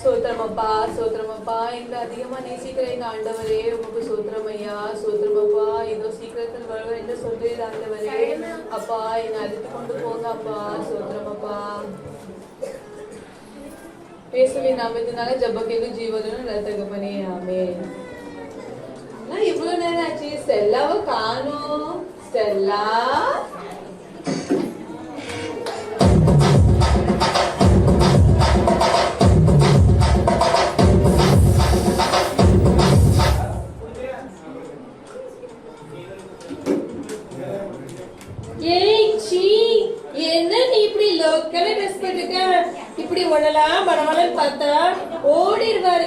சோத்திரமப்பா சோத்திரமப்பா எங்களை அதிகமா நேசிக்கிற எங்க ஆண்டவரே உமக்கு சோத்திரம் ஐயா சோத்திரமப்பா இதோ சீக்கிரத்தில் வருவேன் என்று சொல்றீர் ஆண்டவரே. அப்பா என்னை அழைத்து கொண்டு போங்க அப்பா சோத்திரமப்பா. இயேசுவின் நாமத்தினால ஜெபக்கேக்கு ஜீவனும் ரத்தகப்பனே ஆமென். இவ்வளவு நேரம் ஆச்சு, ஸ்டெல்லாவை காணோம். ஸ்டெல்லா இப்படி உடலாம் பரவாயில்ல பார்த்தா ஓடிடுவாரு.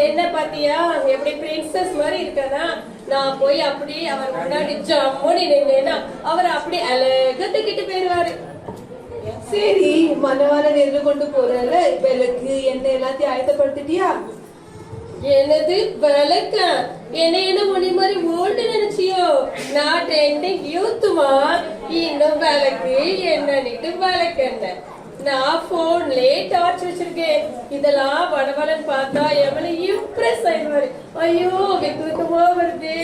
என்ன பாத்தியா எப்படி பிரின்சஸ் மாதிரி இருக்கனா? நான் போய் அப்படி அவர் முன்னாடி ஜம்முன்னு நின்னேன்னா அவர் அப்படி அழகத்துக்கிட்டு போயிருவாரு. சரி, மனவாளன் எதிர்கொண்டு போறால விளக்கு எண்ணெய் எல்லாத்தையும் ஆயத்தப்படுத்திட்டியா? எனது விளக்க என்ன ஒளி மாதிரி ஓல்டு நினைச்சியோ? நான் ட்ரெண்டிங் யூத்துமா. இன்னும் விளக்கு என்னன்னுட்டு விளக்கு என்ன நான் போன்லயே டார்ச் வச்சிருக்கேன். இதெல்லாம் வடவலன் பார்த்தா எவ்வளவு இம்ப்ரெஸ் ஆயிடுவாரு. ஐயோ விக்குமா வருது.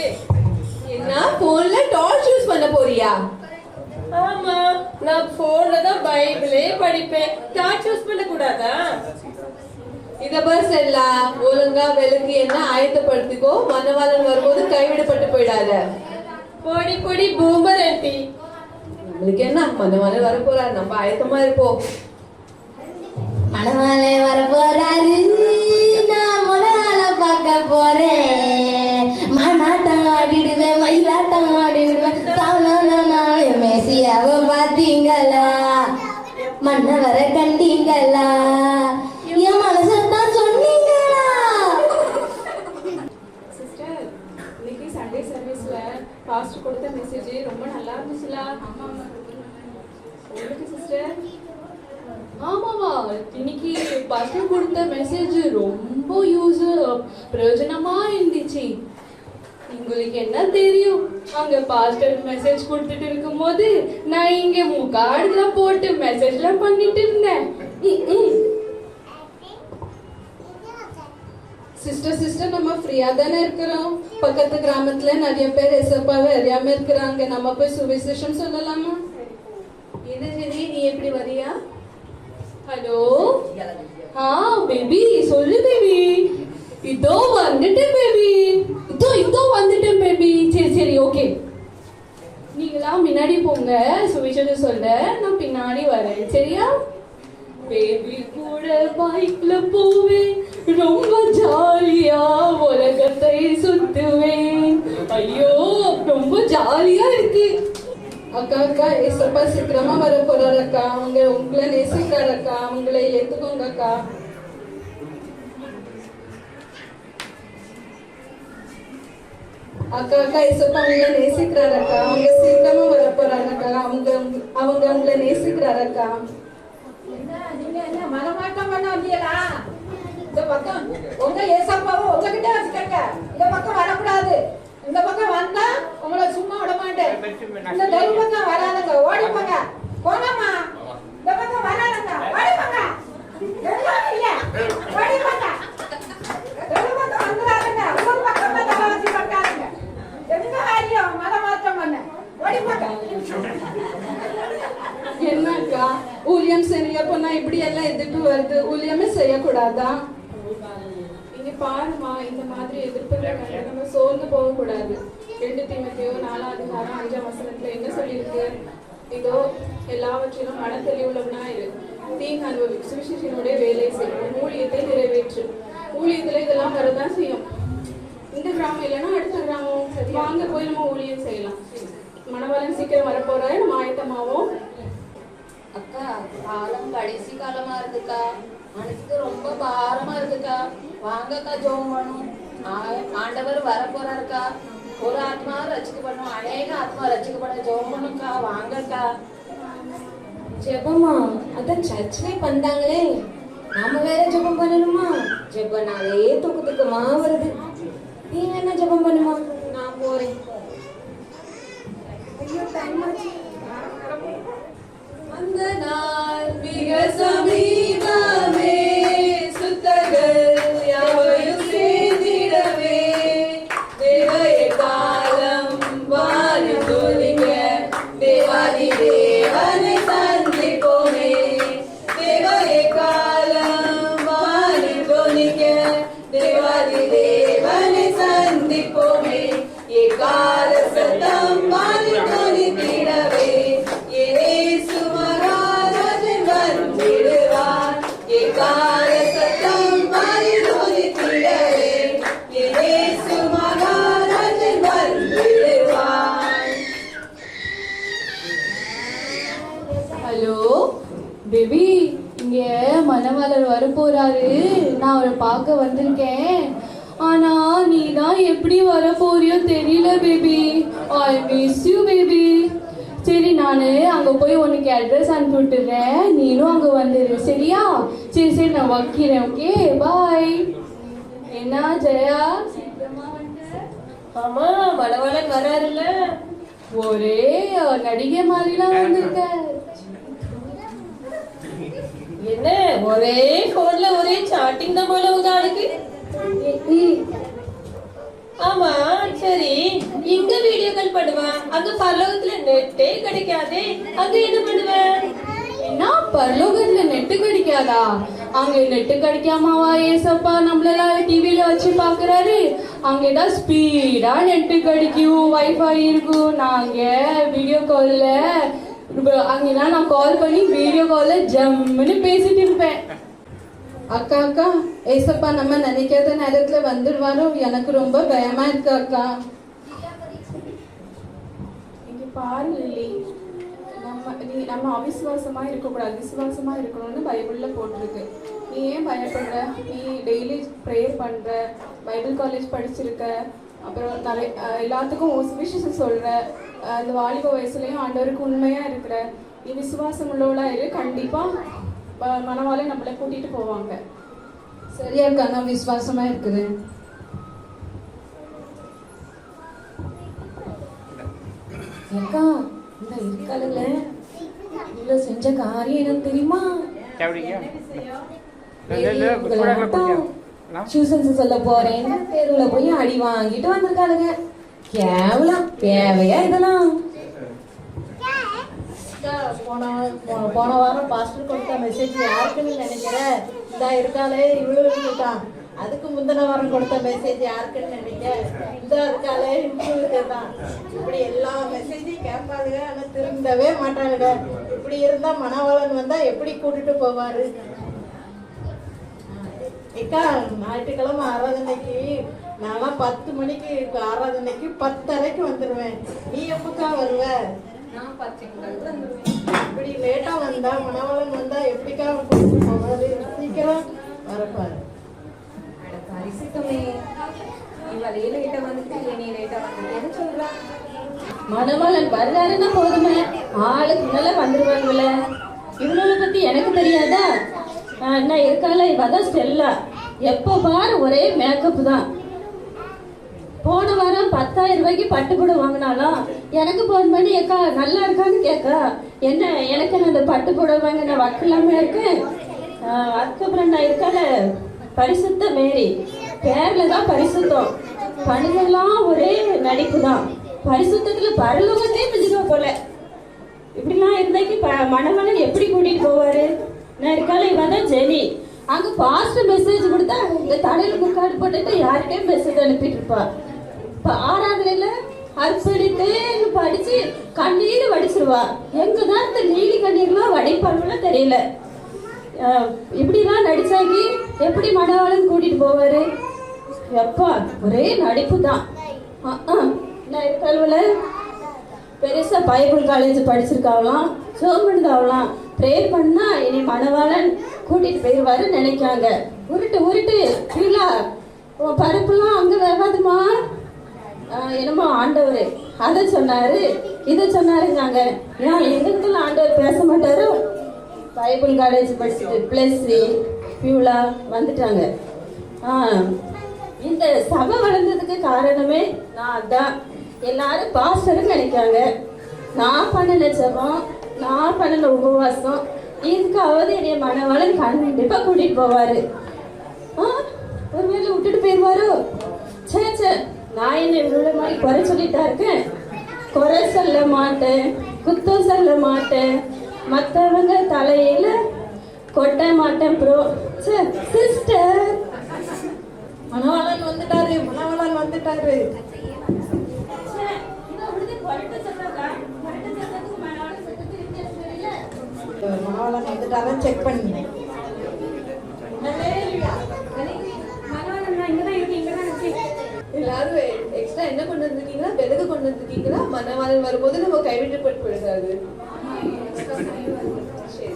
என்ன போன்ல டார்ச் யூஸ் பண்ண போறியா? ஆமா, நான் போன்ல தான் பைபிளே படிப்பேன். டார்ச் யூஸ் பண்ண கூடாதா? இத பஸ் எல்லாம் ஒழுங்கா விளக்கு என்ன ஆயத்தப்படுத்திக்கோ. மனவாளன் வரும்போது கைவிடப்பட்டு போயிடாத. பொடி பொடி பூமர் ஆண்டி. நம்மளுக்கு என்ன, மனவாளன் வர போறாரு, நம்ம ஆயத்தமா இருப்போம். மனவாளே வர போறாரு, நான் மனவாள பார்க்க போறேன். மானாட்டம் ஆடிடுவேன், மயிலாட்டம் ஆடிடுவேன். மேசியாவ பாத்தீங்களா? மன்னவர கண்டீங்களா? என் மனசத்தான் சொன்னீங்களா? சிஸ்டர், இன்னைக்கு சண்டே சர்வீஸ்ல பாஸ்டர் கொடுத்த மெசேஜ் ரொம்ப நல்லா இருந்துச்சுல? உங்களுக்கு சிஸ்டர்? ஆமாவா, இன்னைக்கு பாஸ்டர் கொடுத்த மெசேஜ் ரொம்ப பிரயோஜனமா இருந்துச்சு. உங்களுக்கு என்ன தெரியும், அங்க பாஸ்டர் மெசேஜ் கொடுத்துட்டு இருக்கும் போது நான் இங்க முகாடுலாம் போட்டு மெசேஜ்லாம் பண்ணிட்டு இருந்தேன். சிஸ்டர் நம்ம ஃப்ரீயா தானே இருக்கிறோம். பக்கத்து கிராமத்துல நிறைய பேர் எசப்பாவே அறியாம இருக்கிறாங்க. நம்ம போய் சுவிசேஷம் சொல்லலாமா? என்ன சரி, நீ எப்படி வரியா? ஹலோ, பேபி சொல்லு பேபி. இதோ வந்துட்டேன் பேபி. இதோ வந்துட்டேன் பேபி. சரி ஓகே, நீங்களாம் முன்னாடி போங்க, சுவிசேஷம் சொல்ல நான் பின்னாடி வரேன். சரியா? பேபி கூட பைக்ல போவேன், ரொம்ப ஜாலியா உலகத்தை சுத்துவேன். ஐயோ ரொம்ப ஜாலியா இருக்கு. அக்கா ஏசப்பா சீக்கிரமா வர போறாரு அக்கா. உங்களை நேசிக்கிறாரு அக்கா, உங்களை ஏத்துக்கோங்க அக்கா. அக்கா ஏசப்பா உங்களை நேசிக்கிறாரு அக்கா. அவங்க சீக்கிரமா வர போறாரு அக்கா. அவங்க உங்களை நேசிக்கிறாரு அக்கா. நீங்க என்ன மனமாட்டம் பண்ண வந்தீங்களா? இந்த பக்கம் உங்க ஏசப்பாவை உங்ககிட்ட வச்சுக்கங்க. இந்த பக்கம் வரக்கூடாது. இந்த பக்கம் வந்தா உங்களை சும்மா விட மாட்டேன். இந்த தெரு பக்கம் வராதுங்க, ஓடி போங்க. போங்கம்மா, இந்த பக்கம் வராதுங்க, ஓடி போங்க. ஓடி போங்க. தெரு பக்கம் வந்துடாதுங்க, ஊர் பக்கம் தலை வச்சு பட்டாருங்க. எங்க வாரியம் மனமாற்றம் பண்ண, ஓடி போங்க. என்னக்கா ஊழியம் சரியா போனா இப்படி எல்லாம் எதிர்ப்பு வருது? ஊழியமே செய்யக்கூடாதா? இங்க பாருமா, இந்த மாதிரி எதிர்ப்புகளை கண்டு நம்ம சோர்ந்து போக கூடாது. 2 தீமோத்தேயு 4:5 என்ன சொல்லியிருக்கு? இதோ எல்லாவற்றிலும் மன தெளிவுள்ளவனா இரு, தீங்கு அனுபவி, சுவிசேஷனுடைய வேலை செய்யும், ஊழியத்தை நிறைவேற்று. ஊழியத்துல இதெல்லாம் வரதான் செய்யும். இந்த கிராமம் இல்லைன்னா அடுத்த கிராமம் வாங்க போய் நம்ம ஊழியம் செய்யலாம். மணவாளன் சீக்கிரம் வரப்போறாரு, நம்ம ஆயத்தமாவோம். அக்கா காலம் கடைசி காலமா இருக்குக்கா, மனசுக்கு ரொம்ப பாரமா இருக்குக்கா. வாங்கக்கா ஜெபம் பண்ணும். ஆண்டவர் வர போறாருக்கா. ஒரு ஆத்மா ரசிக்கப்படணும், அநேக ஆத்மா ரசிக்கப்பட ஜெபம் பண்ணுக்கா. வாங்கக்கா. ஜெபமா? அதான் சர்ச்லயே பண்ணாங்களே, நாம வேற ஜெபம் பண்ணணுமா? ஜெபனாலே தூக்கத்துக்குமா வருது. நீங்க என்ன ஜெபம் பண்ணுமா? நான் போறேன். ஐயோ டைம் ஆச்சு. அந்த நாள் மிக சமீபமே, சுத்தர்கள் யாவரும் சேர்ந்திடவே, தேவய காலம் வாரி துணிக, தேவாதி தேவனை சந்திப்போமே. தேவய காலம் வாரி துணிக, தேவாதி தேவனை சந்திப்போமே. எக்கால சத்தம் வாரி துணித்திடவே, இயேசு மகாராஜன் வந்திடுவார். எக்கால சத்தம் வாரி துணித்திடவே, இயேசு மகாராஜன் வந்திடுவார். ஹலோ பேபி, இங்க மணவாளர் வர போறாரு. நான் அவரை பார்க்க வந்திருக்கேன். ஆனா நீ தான் எப்படி வர போறியோ தெரியல baby. I miss you baby. சரி, நான் அங்க போய் உனக்கு அட்ரஸ் அனுப்பி விட்டுறேன், நீனும் அங்க வந்துடு சரியா? சரி சரி, நான் வைக்கிறேன். ஓகே, பாய். என்ன ஜெயா, சீக்கிரமா வந்துட்ட? ஆமா, மணவாளன் வராருல்ல. ஒரே நடிகை மாதிரிலாம் வந்திருக்க. என்ன ஒரே போன்ல ஒரே சாட்டிங் தான் போல உங்க ஆளுக்கு? ஆமா சரி, இங்க வீடியோ கால் பண்ணுவேன், அங்க பரலோகத்துல நெட்டே கிடைக்காதே, அங்க என்ன பண்ணுவேன்? என்ன பரலோகத்துல நெட்டு கிடைக்காதா? அங்க நெட்டு கிடைக்காமாவா ஏசப்பா நம்மளெல்லாம் டிவில வச்சு பாக்குறாரு? அங்கதான் ஸ்பீடா நெட்டு கிடைக்கும், வைஃபை இருக்கும். நாங்க வீடியோ கால்ல அங்கெல்லாம் நான் கால் பண்ணி வீடியோ கால்ல ஜம்முன்னு பேசிட்டு இருப்பேன். அக்கா அக்கா, ஏசப்பா நம்ம நினைக்காத நேரத்துல வந்துடுவாரோ, எனக்கு ரொம்ப பயமா இருக்கு அக்கா. இங்க பாரு லில்லி, நம்ம அவிசுவாசமா இருக்கக்கூடாது, விசுவாசமா இருக்கணும்னு பைபிள்ல போட்டிருக்கு. நீ ஏன் பயப்படுற? நீ டெய்லி ப்ரேயர் பண்ற, பைபிள் காலேஜ் படிச்சிருக்க, அப்புறம் நிறைய எல்லாத்துக்கும் சுவிசேஷம் சொல்ற, அந்த வாலிப வயசுலயும் ஆண்டவருக்கு உண்மையா இருக்கிற. நீ விசுவாசம் உள்ளவளா இரு, கண்டிப்பா மனவாளை நம்மளை கூட்டிட்டு போவாங்க. சரியா அக்கா, நான் விசுவாசமா இருக்கிறேன். அக்கா, இந்த இருக்காளுல இவ்வளவு செஞ்ச காரியம் எனக்கு தெரியுமா? டியூஷன்ஸ் சொல்ல போறேன், தெருவுல போய் அடி வாங்கிட்டு வந்திருக்காளுங்க. கேவலம், தேவையா இதெல்லாம்? போன வாரம் பாஸ்டர் கொடுத்த மெசேஜ் யாருக்குன்னு நினைக்கிற? இந்த இருக்காளே இவ்வளவு இருக்கான். அதுக்கு முந்தின வாரம் கொடுத்த மெசேஜ் யாருக்குன்னு நினைக்க? இந்த இருக்காளே இவ்வளவு தான். இப்படி எல்லா மெசேஜையும் கேட்பாளுங்க, ஆனா திருந்தவே மாட்டாளுங்க. இப்படி இருந்தா மணவாளன் வந்தா எப்படி கூட்டிட்டு போவாரு? ஏக்கா, ஞாயிற்றுக்கிழமை ஆராதனைக்கு நான்லாம் 10 மணிக்கு ஆராதனைக்கு 10:30க்கு வந்துடுவேன். நீ எப்பக்கா வருவ? நான் 10 வந்துருவேன். இப்படி லேட்டா வந்தா மணவாளன் வந்தா எப்படிக்கா கூட்டிட்டு போவாரு? சீக்கிரம் வரப்பாரு. பரிசுத்தமே, இவளே லேட்டா வந்துட்டு நீ லேட்டா வந்துட்டேன்னு சொல்றா. மணவாளன் வர்றாருன்னா போதுமே, ஆளுக்கு முன்னால வந்துருவாங்கல்ல. இவளை பத்தி எனக்கு தெரியாதா? என்ன இருக்கால, இவதான் ஸ்டெல்லா. எப்ப பாரு ஒரே மேக்கப் தான். போன வாரம் 10,000 ரூபாய்க்கு பட்டுப்புடவை வாங்கினாலும் எனக்கு போன் பண்ணி ஏக்கா நல்லா இருக்கான்னு கேட்கா. என்ன எனக்கு அந்த பட்டுப்புடவை வாங்க நான் வக்கலாம இருக்கேன். அதுக்கப்புறம் நான் இருக்கால பரிசுத்த மேரி, பேர்ல தான் பரிசுத்தம், பணிகள்லாம் ஒரே நடிப்பு தான். பரிசுத்தத்துல பரலோகத்தே மிஞ்சிடுவா போல. இப்படிலாம் இருந்தாக்கி மணமணன் எப்படி கூட்டிட்டு போவாரு? நான் இருக்கால இவதான் ஜெனி. அங்க பாஸ்டர் மெசேஜ் கொடுத்தா இந்த தலையில முக்காடு போட்டுட்டு யாருக்கே மெசேஜ் அனுப்பிட்டு இருப்பா. இப்ப ஆராதனையில அர்ப்பணித்து படிச்சு கண்ணீர் வடிச்சிருவா. எங்கதான் இந்த நீலி கண்ணீர்லாம் வடிப்பாங்களோ தெரியல. இப்படிலாம் நடிச்சாக்கி எப்படி மணவாளன் கூட்டிட்டு போவாரு? எப்பா ஒரே நடிப்பு தான். நான் இருக்கல்வல பெருசா பைபிள் காலேஜ் படிச்சிருக்காங்களாம். சோமனுதாவலாம் ப்ரேயர் பண்ணா இனி மணவாளன் கூட்டிட்டு போயிருவாரு நினைக்காங்க. உருட்டு உருட்டு இல்லா உன் பருப்புலாம் அங்க வேகாதுமா. என்னமோ ஆண்டவர் அதை சொன்னாரு இதை சொன்னாருங்காங்க. ஏன் எங்களுக்கு ஆண்டவர் பேச மாட்டாரு? பைபிள் காலேஜ் படிச்சுட்டு +3 பியூலா வந்துட்டாங்க. இந்த சபை வளர்ந்ததுக்கு காரணமே நான் தான். எல்லாரும் பாஸ்டர்னு நினைக்காங்க. நான் பண்ணின ஜெபம், நான் பண்ணின உபவாசம், இதுக்காவது என்னைய மணவாளன் கண்டிப்பா கூட்டிட்டு போவாரு. ஒருவேளை விட்டுட்டு போயிடுவாரோ? சே நான் என்ன இவ்வளவு மாதிரி குறை சொல்லிட்டா இருக்கேன்? குறை சொல்ல மாட்டேன், குத்தம் சொல்ல மாட்டேன், மற்றவங்க தலையில கொட்ட மாட்டேன். ப்ரோ சிஸ்டர் மணவாளன் வந்துட்டாரு, மணவாளன் வந்துட்டாரு. மணவாளன் வந்துட்டாரா செக் பண்ணி. எல்லாரும் எக்ஸ்ட்ரா என்ன கொண்டு வந்திருக்கீங்களா? விறகு கொண்டு வந்திருக்கீங்களா? மணவாளன் வரும்போது நம்ம கைவிட்டு போட்டு போயிடாது. சரி.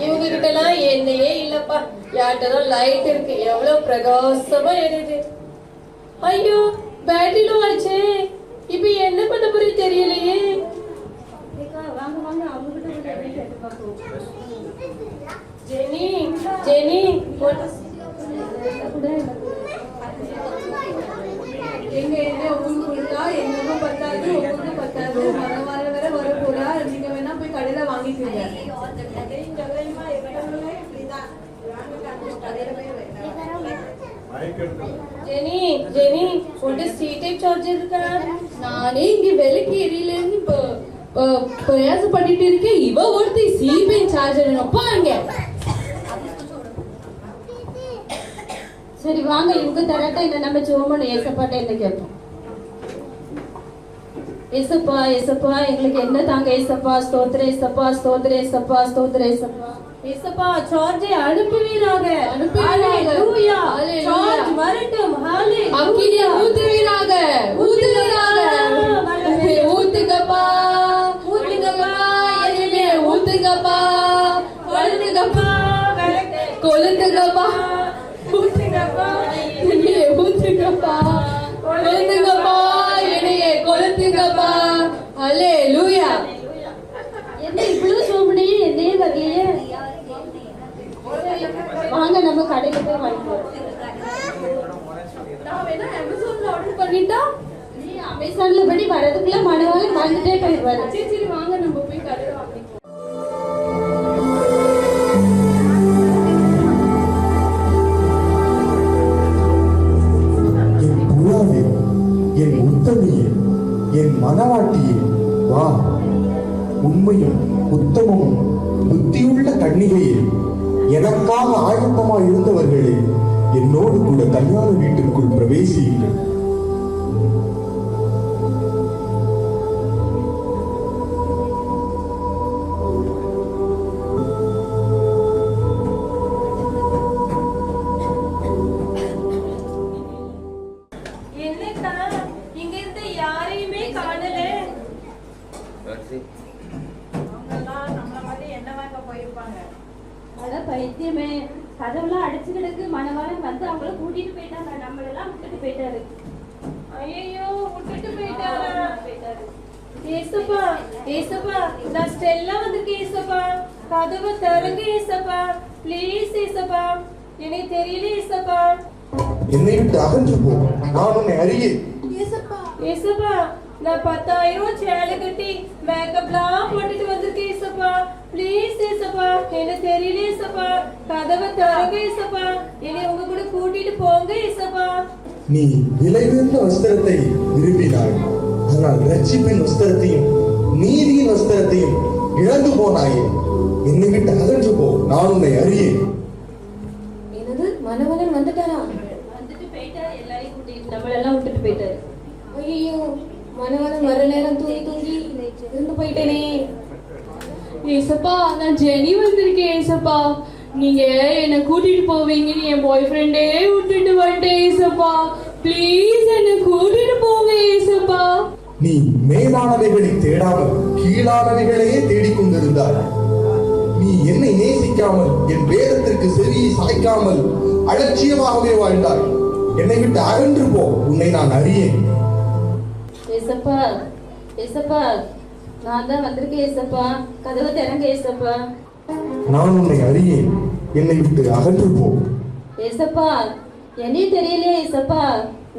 இவங்க கிட்ட எல்லாம் எண்ணெயே இல்லப்பா. யார்கிட்டதான் லைட் இருக்கு, எவ்வளவு பிரகாசமா எரியுது. ஐயோ பேட்டரியில ஆச்சு. இப்ப என்ன பண்ண போறது தெரியலையே. ஜெனி ஜெனி எங்க என்ன உங்களுக்கு கொடுத்தா எங்களுக்கும் பத்தாது, உங்களுக்கும் பத்தாது. மணவாளன் வேற வர போறா. நீங்க வேணா போய் கடையில வாங்கிக்கோங்க. ஜெனி ஜெனி உன்கிட்ட சீட்டை சார்ஜ் இருக்கா? நானே இங்க விலைக்கு எரியலன்னு பிரயாசம் பண்ணிட்டு இருக்கேன். இவ ஒருத்தி சீபே சார்ஜர் பாருங்க. சரி வாங்க, இவங்க தரட்டா இல்லை நம்ம சோமனு ஏசப்பாட்ட என்ன கேட்போம். ஏசப்பா ஏசப்பா எங்களுக்கு என்ன தாங்க ஏசப்பா. ஸ்தோத்திர ஏசப்பா, ஸ்தோத்திர ஏசப்பா, ஸ்தோத்திர ஏசப்பா. ஏசப்பா சார்ஜை அனுப்புவீராக, ஹalleluya. சார்ஜ் வரட்டும், ஹalleluya. அக்கினியை ஊத்துவீராக, ஊத்துவீராக. ஊத்துங்கப்பா, ஊத்துங்கப்பா, எண்ணெயை ஊத்துங்கப்பா, கொளுத்துங்கப்பா, கொளுத்துங்கப்பா, ஊத்துங்கப்பா, எண்ணெயை ஊத்துங்கப்பா, கொளுத்துங்கப்பா, எண்ணெயை கொளுத்துங்கப்பா. ஹalleluya. என்ன இவ்வளவு சோமனையே என்னையே வரலையே. வாங்க நம்ம கடையில போய் வாங்கிப்போம். நான் வேணா அமேசான்ல ஆர்டர் பண்ணிட்டா? நீ அமேசான்ல படி வரதுக்குள்ள மணவாளன் வந்துட்டே போயிடுவாரு. சரி வாங்க நம்ம போய் கடையில வாங்கிப்போம். என் புறாவே, என் உத்தமியே, என் மனவாட்டியே, வா. உண்மையும் உத்தமமும் புத்தியுள்ள கன்னிகையே, எனக்காக ஆயத்தமாய் இருந்தவர்களே, என்னோடு கூட கல்யாண வீட்டிற்குள் பிரவேசியுங்கள். என்னக்கா இங்க இருந்து யாரையுமே காணல. அட பைத்தியமே, கதவுலாம் அடிச்சு கிடக்கு. மணவாளன் வந்து அவங்கள கூட்டிட்டு போயிட்டாங்க, நம்மளெல்லாம் விட்டுட்டு போயிட்டாரு. ஐயோ விட்டுட்டு போயிட்டாரா? ஏசப்பா ஏசப்பா நான் ஸ்டெல்லா வந்திருக்கேன். ஏசப்பா கதவை திறங்க ஏசப்பா, ப்ளீஸ் ஏசப்பா, எனக்கு தெரியல ஏசப்பா. என்னை விட்டு அகன்று போ, நான் உன்னை அறியேன். ஏசப்பா, நான் 10,000 சேலை கட்டி மேக்கப்லாம் போட்டுட்டு வந்திருக்கேன் ஏசப்பா. ப்ளீஸ் ஏசப்பா, எனக்கு தெரியல ஏசப்பா. கதவை திறங்க ஏசப்பா, என்னை உங்க கூட கூட்டிட்டு போங்க ஏசப்பா. நீ விலையுயர்ந்த வஸ்திரத்தை விரும்பினாய், ஆனால் ரட்சிப்பின் வஸ்திரத்தையும் நீதியின் வஸ்திரத்தையும் இழந்து போனாயே. என்னை விட்டு அகன்று போ, நான் உன்னை அறியேன். என்னது, மணவாளன் வந்துட்டாரா? வந்துட்டு போயிட்டாரு, எல்லாரையும் கூட்டிட்டு நம்மளெல்லாம் விட்டுட்டு போயிட்டாரு. ஐயோ, மணவாளன் வர நேரம் தூங்கி தூங்கி இருந்து போயிட்டேனே. ஏசப்பா, நான் ஜெனி வந்திருக்கேன் ஏசப்பா. நீங்க என்ன கூட்டிட்டு போவீங்கன்னு என் பாய் ஃப்ரெண்டே விட்டுட்டு வந்துட்டேன் ஏசப்பா. ப்ளீஸ் என்ன கூட்டிட்டு போங்க ஏசப்பா. நீ மேலானவைகளை தேடாமல் கீழானவைகளையே தேடிக்கொண்டிருந்தாய். நீ என்னை நேசிக்காமல் என் வேதத்திற்கு செவியை சாய்க்காமல் அலட்சியமாகவே வாழ்ந்தாய். என்னை விட்டு அகன்று போ, உன்னை நான் அறியேன். ஏசப்பா, ஏசப்பா, நான் தான் வந்திருக்கேன் ஏசப்பா. கதவை திறங்க ஏசப்பா. நான் உன்னை அறியேன், என்னை விட்டு அகன்று போ. ஏசப்பா, என்னையும் தெரியலையே ஏசப்பா.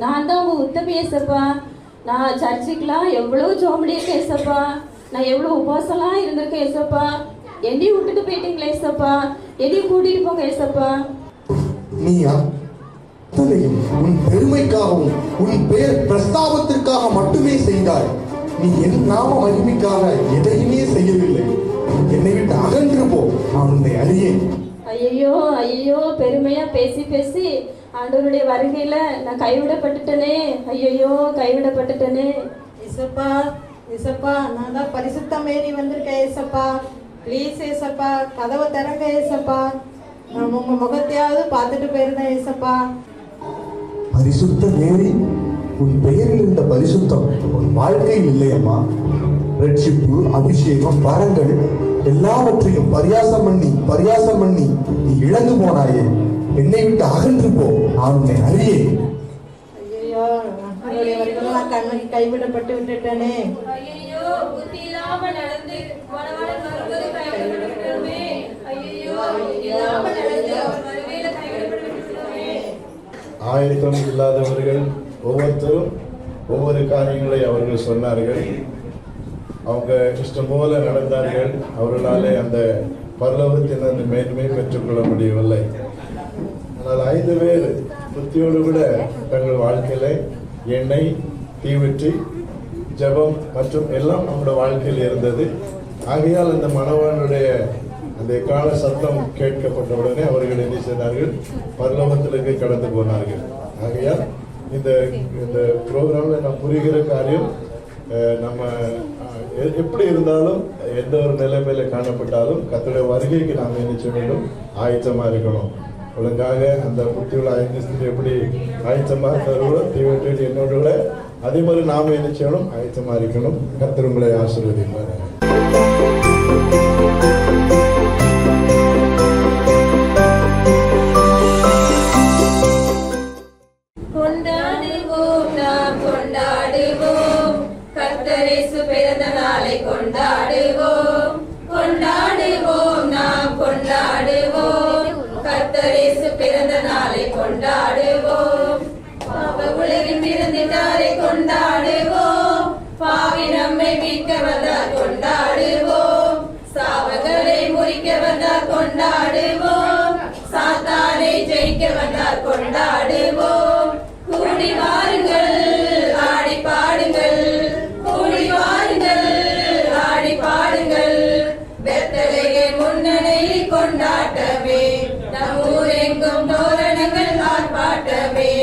நான் தான் உங்க உத்தமி ஏசப்பா. நான் சர்ச்சுக்கெல்லாம் எவ்வளவு ஜோம் பண்ணியிருக்கேன் ஏசப்பா. நான் எவ்வளவு உபவாசம்லாம் இருந்திருக்கேன் ஏசப்பா. என்னையும் விட்டுட்டு போயிட்டீங்களே ஏசப்பா. என்னையும் கூட்டிட்டு போங்க ஏசப்பா. நீ அத்தனையும் உன் பெருமைக்காகவும் உன் பெயர் பிரஸ்தாபத்திற்காக மட்டுமே செய்தாய். நீ என் நாம மகிமைக்காக எதையுமே செய்யவில்லை. என்னை விட்டு அகன்று போ, நான் உன்னை அறியேன். ஐயோ ஐயோ, பெருமையா பேசி பேசி ஆண்டவருடைய வருகையில நான் கைவிடப்பட்டுட்டேனே. ஐயோ, கைவிடப்பட்டுட்டேனே. ஏசப்பா, ஏசப்பா, நான் தான் பரிசுத்த மேரி வந்திருக்கேன் ஏசப்பா. ப்ளீஸ் ஏசப்பா, கதவை திறங்க ஏசப்பா. நான் உங்க முகத்தையாவது பார்த்துட்டு போயிருந்தேன் ஏசப்பா. பரிசுத்த மேரி, உன் பெயரில் இருந்த பரிசுத்தம் உன் வாழ்க்கையில் இல்லையம்மா. ரட்சிப்பு, அபிஷேகம், வரங்கள் எல்லாவற்றையும் பரியாசம் பண்ணி நீ இழந்து போனாயே. என்னை விட்டு அகன்று போ, நான் உன்னை அறியேன். ஐயோ, நான் கண்ணுக்கு கைவிடப்பட்டு விட்டுட்டேனே. ஐயோ, புத்தி இல்லாம நடந்து மணவாளன் வரும்போது கைவிடப்பட்டுட்டோமே. ஐயோ, புத்தி இல்லாம நடந்து அவர் வருகையில கைவிடப்பட்டுட்டோமே. ஆயத்தம் இல்லாதவர்கள் ஒவ்வொருத்தரும் ஒவ்வொரு காரியங்களை அவர்கள் சொன்னார்கள். அவங்க இஷ்டம் போல நடந்தார்கள். அவர்களாலே அந்த பரலோகத்தின் அந்த மேன்மையை பெற்றுக்கொள்ள முடியவில்லை. ஆனால் 5 பேர் புத்தியோடு கூட தங்கள் வாழ்க்கையில எண்ணெய், தீவெற்றி, ஜபம் மற்றும் எல்லாம் அவங்களோட வாழ்க்கையில் இருந்தது. ஆகையால் அந்த மணவாளனுடைய அந்த கால சத்தம் கேட்கப்பட்ட உடனே அவர்கள் என்ன செய்தார்கள்? பரலோகத்திற்கு கடந்து போனார்கள். ஆகையால் இந்த ப்ரோக்ராம்ல நான் புரிகிற காரியம், நம்ம எப்படி இருந்தாலும் எந்த ஒரு நிலைமையில காணப்பட்டாலும் கர்த்தருடைய வருகைக்கு நாம் என்ன செய்ய வேண்டும்? ஆயத்தமா இருக்கணும். ஒழுங்காக அந்த புத்தியுள்ள 5 ஸ்திரீ எப்படி ஆயத்தமா இருந்தார்களோ தீவெற்றி என்னோட கூட அதே மாதிரி நாம என்ன செய்யணும்? ஆயத்தமா இருக்கணும். கர்த்தர் உங்களை ஆசீர்வதிப்பார். கொண்டாடுவோம், நாம் கொண்டாடுவோம், கர்த்தர் இயேசு பிறந்த நாளை கொண்டாடுவோம். கொண்டாடுவோம், நாம் கொண்டாடுவோம், கர்த்தர் இயேசு பிறந்த நாளை கொண்டாடுவோம். பாவ உலகில் பிறந்திட்டாரை கொண்டாடுவோம், பாவி நம்மை மீட்க வந்தார் கொண்டாடுவோம், சாவங்களை முறிக்க வந்தார் கொண்டாடுவோம், சாத்தானை ஜெயிக்க வந்தார் கொண்டாடுவோம். கூடி வாருங்கள், ஆடி பாடுங்கள், கூடி வாருங்கள், ஆடி பாடுங்கள். பெத்தலகேம் முன்னணியில் கொண்டாட்டமே, நம் ஊரெங்கும் தோரணங்கள் ஆர்ப்பாட்டமே.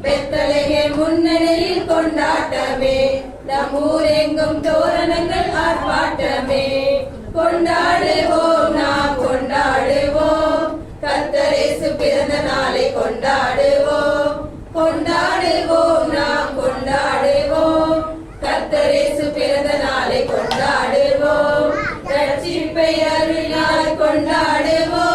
பெத்தலகேம் முன்னணியில் கொண்டாட்டமே, நம் ஊரெங்கும் தோரணங்கள் ஆர்ப்பாட்டமே. கொண்டாடுவோம், நாம் கொண்டாடுவோம், கர்த்தர் இயேசு பிறந்த நாளை கொண்டாடுவோம். கொண்டாடுவோம், நாம் கொண்டாடுவோம், கர்த்தர் இயேசு பிறந்த நாளை கொண்டாடுவோம். ரட்சிப்பை அருளினார் கொண்டாடுவோம்.